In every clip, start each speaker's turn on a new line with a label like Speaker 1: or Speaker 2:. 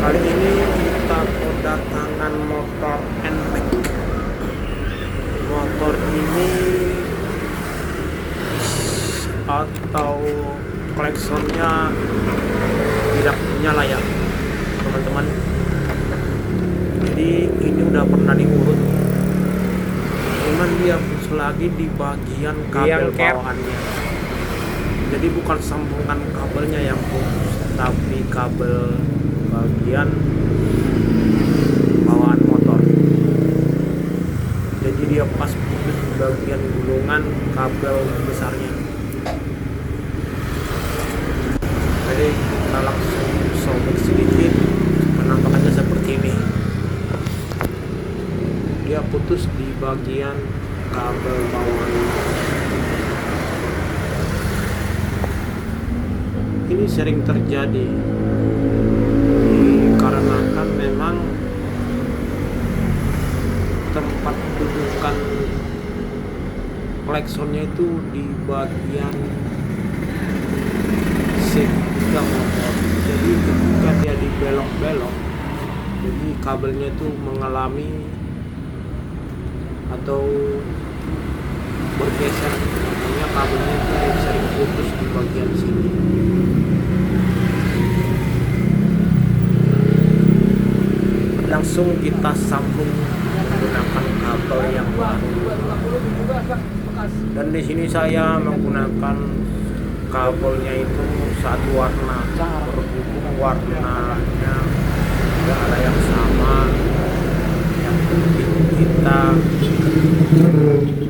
Speaker 1: Kali ini kita kedatangan motor NMAX. Motor ini atau klaksonnya tidak nyala ya teman-teman. Jadi ini udah pernah diurut, cuman dia putus lagi di bagian kabel bawaannya. Jadi bukan sambungan kabelnya yang putus, tapi kabel bagian bawaan motor. Jadi dia pas putus di bagian gulungan kabel besarnya. Jadi kita langsung sobek sedikit, penampakannya seperti ini. Dia putus di bagian kabel bawaan. Ini sering terjadi dikarenakan memang tempat dudukan klaksonnya itu di bagian seat motor. Jadi ketika dia dibelok-belok, jadi kabelnya itu mengalami atau bergeser, makanya kabelnya itu sering putus di bagian sini. Langsung kita sambung menggunakan kabel yang baru. Dan di sini saya menggunakan kabelnya itu satu warna, berhubung warnanya tidak ada yang sama. Yang penting kita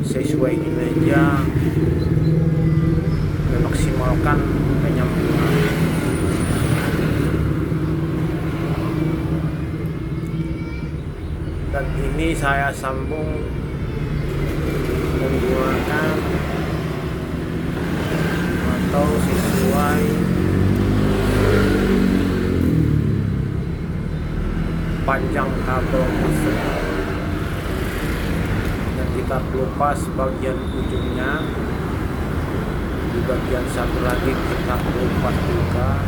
Speaker 1: sesuai ini aja, memaksimalkan penyambungan. Dan ini saya sambung menggunakan atau sesuai panjang kabel tersebut. Dan kita kelupas bagian ujungnya, di bagian satu lagi kita kelupas juga.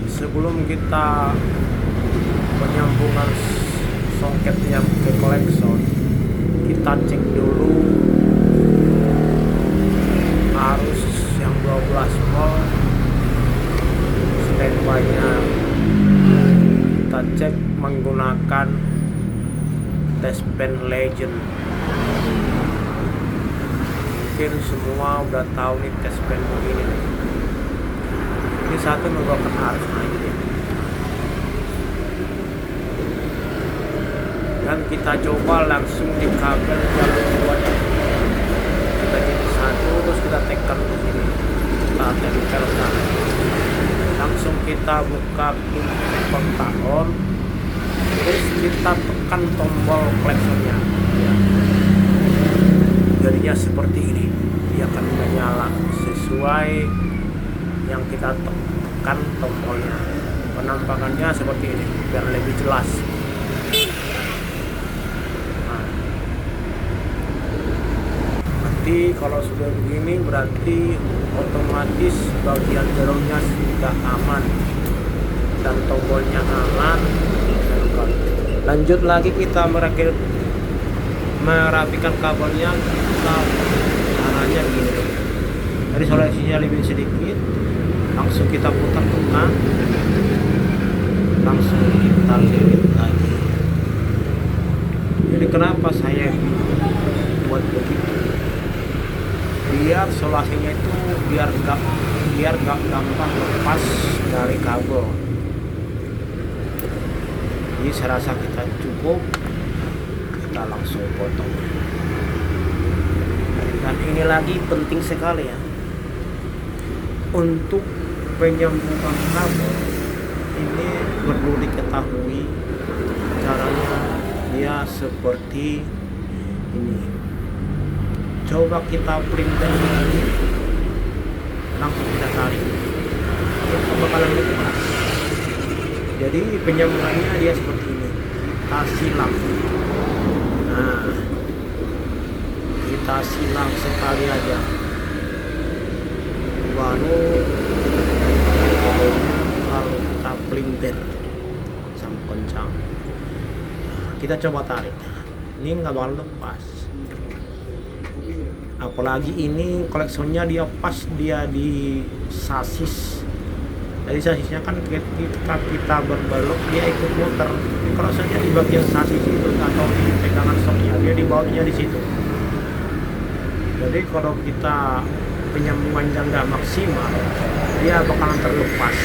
Speaker 1: Sebelum kita penyambungan soket yang ke klakson, kita cek dulu arus yang 12 volt standby-nya. Kita cek menggunakan test pen Legend. Mungkin semua udah tahu nih test pen begini nih. Ini satu menggunakan arus naik, dan kita coba langsung di kabel jalur 2 nya. Kita jadi satu, terus kita tekan di sini, kita tempelkan. Langsung kita buka pintu kontak on, terus kita tekan tombol klaksonnya ya. Jadinya seperti ini, dia akan menyala sesuai yang kita tekan tombolnya. Penampakannya seperti ini biar lebih jelas. Nah, nanti kalau sudah begini berarti otomatis bagian jalurnya sudah aman dan tombolnya aman. Lanjut lagi kita merapikan kabelnya. Kita caranya gini, dari solusinya lebih sedikit, langsung kita putar-putar, langsung kita lilit lagi. Jadi kenapa saya buat begitu? Biar solusinya itu biar gak gampang lepas dari kabel. Jadi saya rasa kita cukup, kita langsung potong. Dan ini lagi penting sekali ya, untuk penyambungan kabel ini perlu diketahui caranya. Dia seperti ini. Coba kita printer ini, langsung kita tarik. Ini bakalan lepas. Jadi penyambungannya dia seperti ini, kita silang. Nah, kita silang sekali aja, baru kita pelintir sama kencang. Kita coba tarik, ini nggak bakal lepas. Apalagi ini koleksonnya dia pas dia di sasis. Dari sasisnya kan ketika kita berbelok dia ikut muter. Kalau saja di bagian sasis itu atau di pegangan stoknya dia di bawahnya di situ. Jadi kalau kita penyambungannya nggak maksimal, dia bakalan terlepas.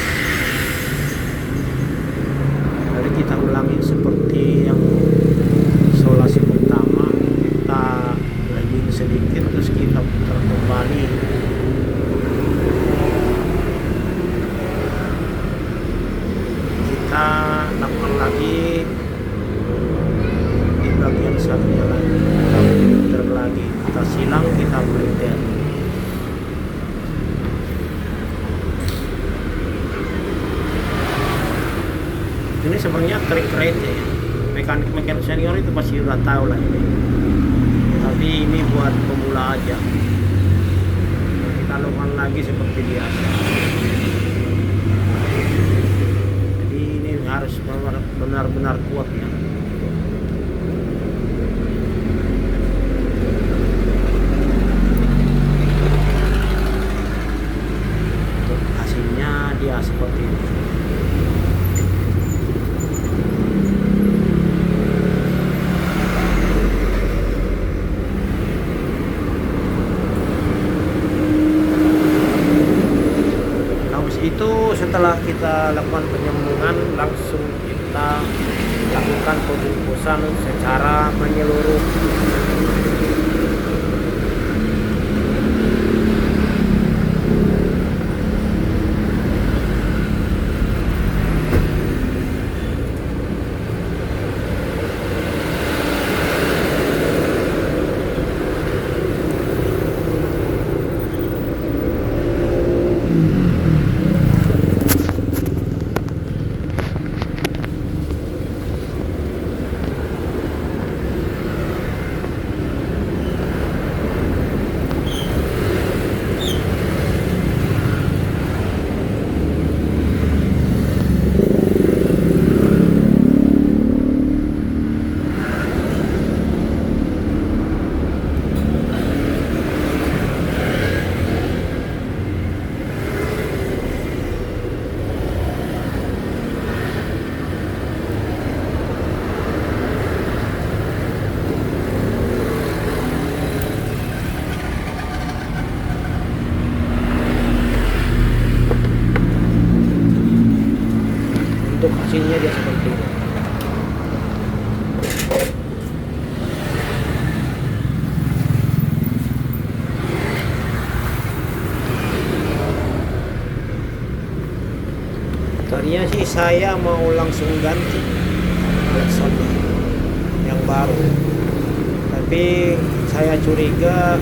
Speaker 1: Jadi kita ulangi seperti yang solasi pertama, kita lagi sedikit terus kita putar kembali. Kita lakukan lagi di bagian satunya lagi, kita putar lagi, kita silang, kita pelintir. Ini sebenarnya trik rate ya, mekanik senior itu pasti udah tahu lah ini, tapi ini buat pemula aja. Kita lakukan lagi seperti biasa. Jadi ini harus benar-benar kuat ya. Untuk hasilnya dia seperti ini. Itu setelah kita lakukan penyambungan, langsung kita lakukan pembungkusan secara menyeluruh. Untuk hasilnya dia seperti ini. Tadinya sih saya mau langsung ganti klaksonnya yang baru, tapi saya curiga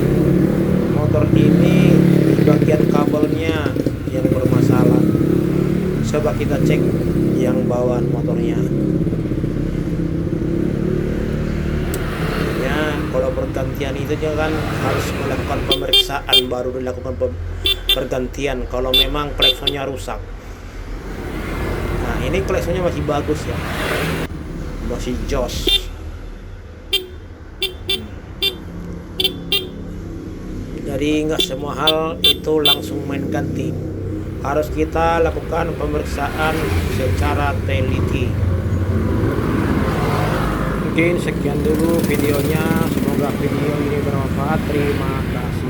Speaker 1: motor ini bagian kabelnya yang bermasalah. Coba kita cek yang bawaan motornya ya. Kalau pergantian itu juga kan harus melakukan pemeriksaan baru dilakukan pergantian kalau memang klaksonnya rusak. Nah ini klaksonnya masih bagus ya, masih jos. Jadi nggak semua hal itu langsung main ganti, harus kita lakukan pemeriksaan secara teliti. Mungkin sekian dulu videonya, semoga video ini bermanfaat. Terima kasih.